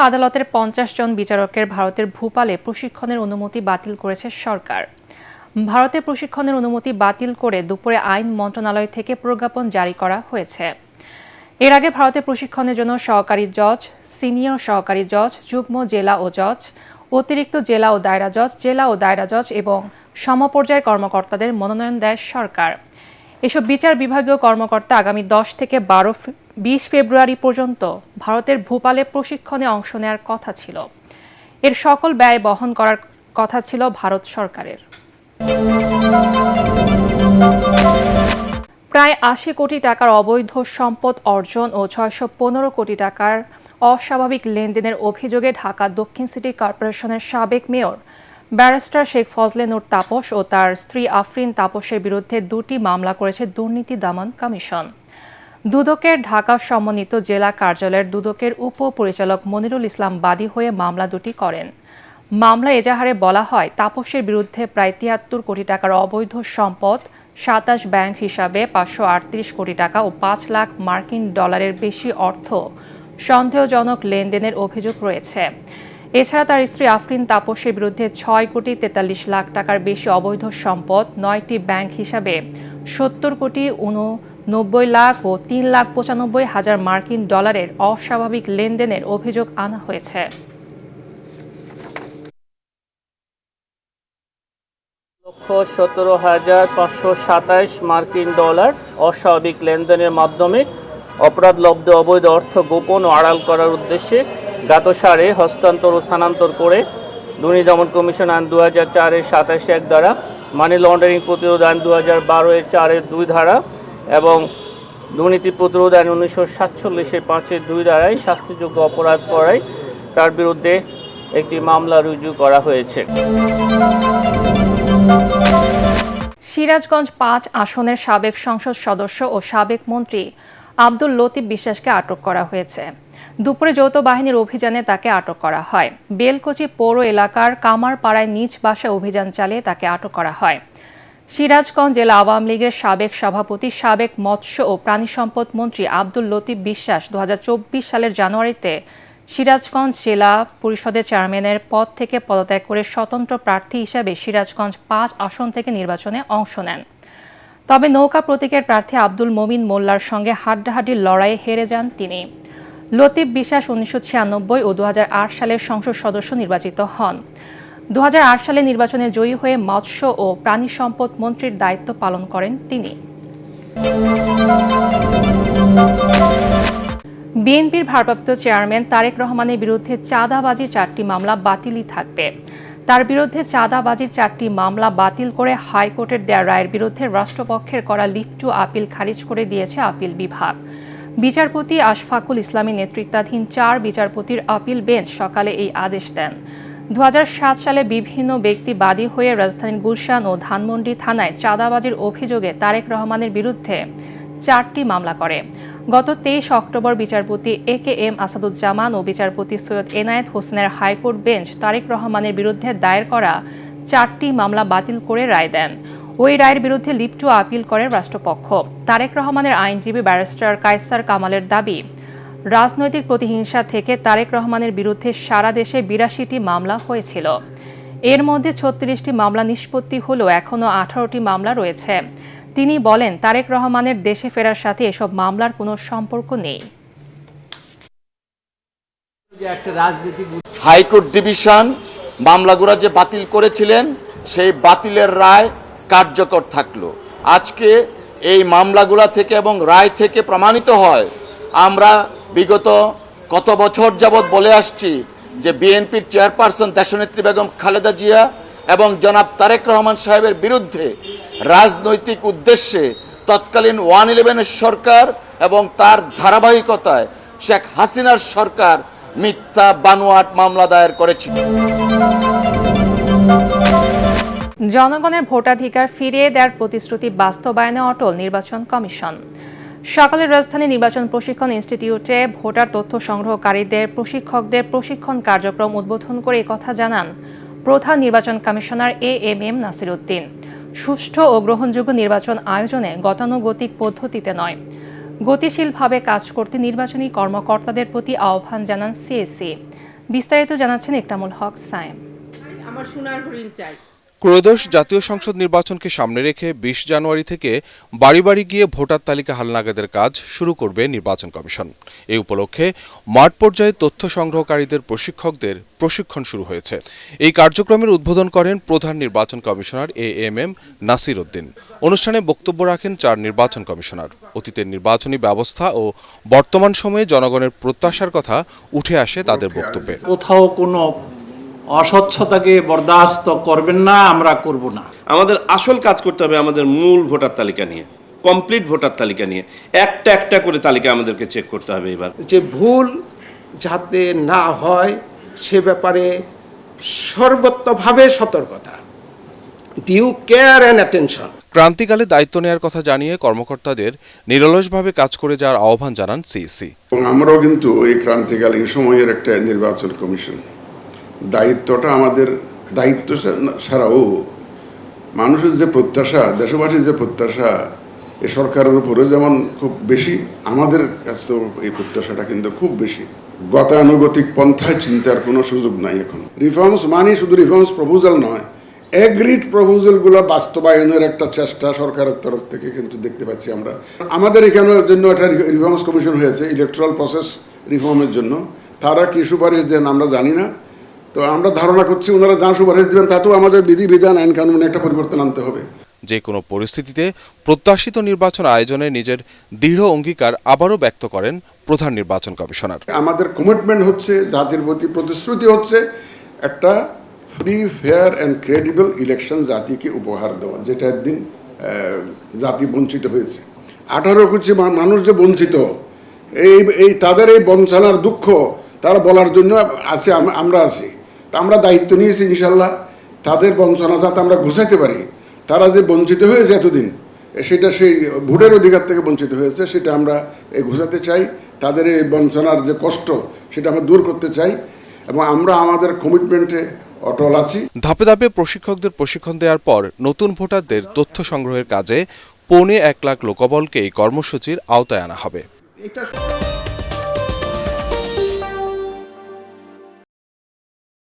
আদালতের 50 জন বিচারকের ভারতের ভোপালে প্রশিক্ষণের অনুমতি বাতিল করেছে সরকার। ভারতে প্রশিক্ষণের অনুমতি বাতিল করে দুপুরে আইন মন্ত্রণালয় থেকে প্রজ্ঞাপন জারি করা হয়েছে। এর আগে ভারতে প্রশিক্ষণের জন্য সহকারী জজ, সিনিয়র সহকারী জজ, যুগ্ম জেলা ও জজ, অতিরিক্ত জেলা ও দায়রা জজ এবং সমপর্যায়ের কর্মকর্তাদের মনোনয়ন দেয় সরকার। এসব বিচার বিভাগীয় কর্মকর্তা আগামী 10 থেকে 20 ফেব্রুয়ারি পর্যন্ত ভারতের ভোপালে প্রশিক্ষণে অংশ নেওয়ার কথা ছিল। এর সকল ব্যয় বহন করার কথা ছিল ভারত সরকারের। প্রায় 80 কোটি টাকার অবৈধ সম্পদ অর্জন ও 615 কোটি টাকার অস্বাভাবিক লেনদেনের অভিযোগে ঢাকা দক্ষিণ সিটি কর্পোরেশনের সাবেক মেয়র ব্যারিস্টার শেখ ফজলে নূর তাপস ও তার স্ত্রী আফরিন তাপসের বিরুদ্ধে 2টি মামলা করেছে দুর্নীতি দমন কমিশন। দুদকের ঢাকা সমন্বিত জেলা কার্যালয়ের দুদকের উপপরিচালক মনিরুল ইসলাম বাদী হয়ে মামলা দুটি করেন। মামলার এজাহারে বলা হয়, তাপসের বিরুদ্ধে প্রায় 73 কোটি টাকার অবৈধ সম্পদ, 27 ব্যাংক হিসাবে 538 কোটি টাকা ও 5 লাখ মার্কিন ডলারের বেশি অর্থ সন্দেহজনক লেনদেনের অভিযোগ রয়েছে। এছাড়া তার স্ত্রী আফরিন তাপসের বিরুদ্ধে 6 কোটি 43 লাখ টাকার বেশি অবৈধ সম্পদ, 9টি ব্যাংক হিসাবে 70 কোটি 89 লাখ ও 3,95,000 মার্কিন ডলারের অস্বাভাবিক লেনদেনের অভিযোগ আনা হয়েছে। $17,527 মার্কিন ডলার অস্বাভাবিক লেনদেনের মাধ্যমে অপরাধলব্ধ অবৈধ অর্থ গোপন ও আড়াল করার উদ্দেশ্যে গত সালে হস্তান্তর ও স্থানান্তর করে দুর্নীতি দমন কমিশন আইন 2004-এর 27-1 ধারা, মানি লন্ডারিং প্রতিরোধ আইন 2012-এর 4-2 ধারা এবং দুর্নীতি প্রতিরোধ আইন 1947-এর 5-2 ধারায় শাস্তিযোগ্য অপরাধ করায় তার বিরুদ্ধে একটি মামলা রুজু করা হয়েছে। সিরাজগঞ্জ 5 আসনের সাবেক সংসদ সদস্য ও সাবেক মন্ত্রী আব্দুল লতিফ বিশ্বাসকে আটক করা হয়েছে। দুপুরে যৌথ বাহিনীর অভিযানে তাকে আটক করা হয়। বেলকুচি পৌর এলাকার কামারপাড়ায় নিজ বাসায় অভিযান চালিয়ে তাকে আটক করা হয়। সিরাজগঞ্জ জেলা আওয়ামী লীগের সাবেক সভাপতি, সাবেক মৎস্য ও প্রাণী সম্পদ মন্ত্রী আব্দুল লতিফ বিশ্বাস 2024 সালের জানুয়ারিতে সিরাজগঞ্জ জেলা পরিষদের চেয়ারম্যানের পদ থেকে পদত্যাগ করে স্বতন্ত্র প্রার্থী হিসেবে সিরাজগঞ্জ 5 আসন থেকে নির্বাচনে অংশ নেন। তবে নৌকা প্রতীকের প্রার্থী আব্দুল মমিন মোল্লার সঙ্গে হাড্ডাহাড্ডির লড়াইয়ে হেরে যান তিনি। লতিফ বিশ্বাস 1996 ও 2008 সালের সংসদ সদস্য নির্বাচিত হন। 2008 সালে নির্বাচনে জয়ী হয়ে মৎস্য ও প্রাণী সম্পদ মন্ত্রীর দায়িত্ব পালন করেন তিনি। বিএনপির ভারপ্রাপ্ত চেয়ারম্যান তারেক রহমানের বিরুদ্ধে চাঁদাবাজির 4টি মামলা বাতিলই থাকবে। তার বিরুদ্ধে চাঁদাবাজির 4টি মামলা বাতিল করে হাইকোর্টের দেয়া রায়ের বিরুদ্ধে রাষ্ট্রপক্ষের করা লিভ টু আপিল খারিজ করে দিয়েছে আপিল বিভাগ। বিচারপতি আশফাকুল ইসলামী নেতৃত্বাধীন 4 বিচারপতির আপিল বেঞ্চ সকালে এই আদেশ দেন। 2007 সালে বিভিন্ন ব্যক্তি বাদী হয়ে রাজধানীর গুলশান ও ধানমন্ডি থানায় চাঁদাবাজির অভিযোগে তারেক রহমানের বিরুদ্ধে 4টি মামলা করে। গত 23 অক্টোবর বিচারপতি AKM আসাদুজ্জামান ও বিচারপতি সৈয়দ এনায়েত হোসেনের হাইকোর্ট বেঞ্চ তারেক রহমানের বিরুদ্ধে দায়ের করা 4টি মামলা বাতিল করে রায় দেন। ওই রায়ের বিরুদ্ধে লিভ টু আপিল করে রাষ্ট্রপক্ষ। তারেক রহমানের আইনজীবী ব্যারিস্টার কায়সার কামালের দাবি, রাজনৈতিক প্রতিহিংসা থেকে তারেক রহমানের বিরুদ্ধে সারা দেশে 82টি মামলা হয়েছিল। এর মধ্যে 36টি মামলা নিষ্পত্তি হলেও এখনও 18টি মামলা রয়েছে। তিনি বলেন, তারেক রহমানের দেশে ফেরার সাথে এসব মামলার কোনো সম্পর্ক নেই। হাইকোর্ট ডিভিশন মামলাগুলো যে বাতিল করেছিলেন, সেই বাতিলের রায় কার্যকর থাকলো। আজকে এই মামলাগুলা থেকে এবং রায় থেকে প্রমাণিত হয়, আমরা বিগত কত বছর যাবৎ বলে আসছি যে বিএনপির চেয়ারপারসন দেশনেত্রী বেগম খালেদা জিয়া এবং জনাব তারেক রহমান সাহেবের বিরুদ্ধে রাজনৈতিক উদ্দেশ্যে তৎকালীন 111-এর সরকার এবং তার ধারাবাহিকতায় শেখ হাসিনার সরকার মিথ্যা বানোয়াট মামলা দায়ের করেছিল। জনগণের ভোটাধিকার ফিরিয়ে দেওয়ার প্রতিশ্রুতি বাস্তবায়নে অটল নির্বাচন কমিশন। সকালে রাজধানী নির্বাচন প্রশিক্ষণ ইনস্টিটিউটে ভোটার তথ্য সংগ্রহকারীদের প্রশিক্ষকদের প্রশিক্ষণ কার্যক্রম উদ্বোধন করে একথা জানান প্রধান নির্বাচন কমিশনার AMM নাসির উদ্দিন। সুষ্ঠু ও গ্রহণযোগ্য নির্বাচন আয়োজনে গতানুগতিক পদ্ধতিতে নয়, গতিশীলভাবে কাজ করতে নির্বাচনী কর্মকর্তাদের প্রতি আহ্বান জানান CAC। বিস্তারিত জানাচ্ছেন ইকরামুল হক সায়েম। আমার সোনার হরিণ চাই। ত্রয়োদশ জাতীয় সংসদ নির্বাচনকে সামনে রেখে 20 জানুয়ারি থেকে বাড়ি বাড়ি গিয়ে ভোটার তালিকা হালনাগাদের কাজ শুরু করবে নির্বাচন কমিশন। এই উপলক্ষে মাঠ পর্যায়ে তথ্য সংগ্রহকারীদের প্রশিক্ষকদের প্রশিক্ষণ শুরু হয়েছে। এই কার্যক্রমের উদ্বোধন করেন প্রধান নির্বাচন কমিশনার এএমএম নাসির উদ্দিন। অনুষ্ঠানে বক্তব্য রাখেন 4 নির্বাচন কমিশনার। অতীতের নির্বাচনী ব্যবস্থা ও বর্তমান সময়ে জনগণের প্রত্যাশার কথা উঠে আসে তাদের বক্তব্যে। কোথাও কোনো অস্বচ্ছতাকে বরদাস্ত করবেন না, আমরা করব না। আমাদের আসল কাজ করতে হবে আমাদের মূল ভোটার তালিকা নিয়ে, কমপ্লিট ভোটার তালিকা নিয়ে একটা একটা করে তালিকা আমাদেরকে চেক করতে হবে। এবার যে ভুল যাতে না হয় সে ব্যাপারে সর্বত্রভাবে সতর্কতা, ডিউ কেয়ার অ্যান্ড অ্যাটেনশন। ক্রান্তিকালে দায়িত্ব নেওয়ার কথা জানিয়ে কর্মকর্তাদের নিরলসভাবে কাজ করে যাওয়ার আহ্বান জানান সিইসি। আমরাও কিন্তু এই ক্রান্তিকালীন সময়ের একটা নির্বাচন কমিশন, দায়িত্বটা আমাদের দায়িত্ব ছাড়াও মানুষের যে প্রত্যাশা, দেশবাসীর যে প্রত্যাশা এই সরকারের উপরে যেমন খুব বেশি, আমাদের কাছেও এই প্রত্যাশাটা কিন্তু খুব বেশি। গতানুগতিক পন্থায় চিন্তার কোনো সুযোগ নাই এখন। রিফর্মস মানে শুধু রিফর্মস প্রপোজাল নয়, এগ্রিড প্রপোজালগুলো বাস্তবায়নের একটা চেষ্টা সরকারের তরফ থেকে কিন্তু দেখতে পাচ্ছি আমরা। আমাদের এখানের জন্য একটা রিফর্মস কমিশন হয়েছে ইলেকট্রাল প্রসেস রিফর্মের জন্য। তারা কি সুপারিশ দেন আমরা জানি না, তো আমরা ধারণা করছি ওনারা যা সুপারিশ দেবেন তাতেও আমাদের বিধিবিধান আইন কানুনে একটা পরিবর্তন আনতে হবে। যে কোনো পরিস্থিতিতে প্রত্যাশিত নির্বাচন আয়োজনে নিজের দৃঢ় অঙ্গীকার আবারও ব্যক্ত করেন প্রধান নির্বাচন কমিশনার। আমাদের কমিটমেন্ট হচ্ছে, জাতির প্রতি প্রতিশ্রুতি হচ্ছে একটা free, fair and credible election জাতিকে উপহার দেওয়া, যেটা একদিন জাতি বঞ্চিত হয়েছে। 18 কোটি মানুষ যে বঞ্চিত, এই তাদের এই বঞ্চনার দুঃখ তারা বলার জন্য আছে, আমরা আছি। তা আমরা দায়িত্ব নিয়েছি ইনশাল্লাহ তাদের বঞ্চনা যাতে আমরা ঘুষাইতে পারি। তারা যে বঞ্চিত হয়েছে এতদিন, সেটা সেই ভোটের অধিকার থেকে বঞ্চিত হয়েছে, সেটা আমরা ঘুষাতে চাই। তাদের এই বঞ্চনার যে কষ্ট সেটা আমরা দূর করতে চাই এবং আমরা আমাদের কমিটমেন্টে অটল আছি। ধাপে ধাপে প্রশিক্ষকদের প্রশিক্ষণ দেওয়ার পর নতুন ভোটারদের তথ্য সংগ্রহের কাজে 1.25 লাখ লোকবলকে এই কর্মসূচির আওতায় আনা হবে।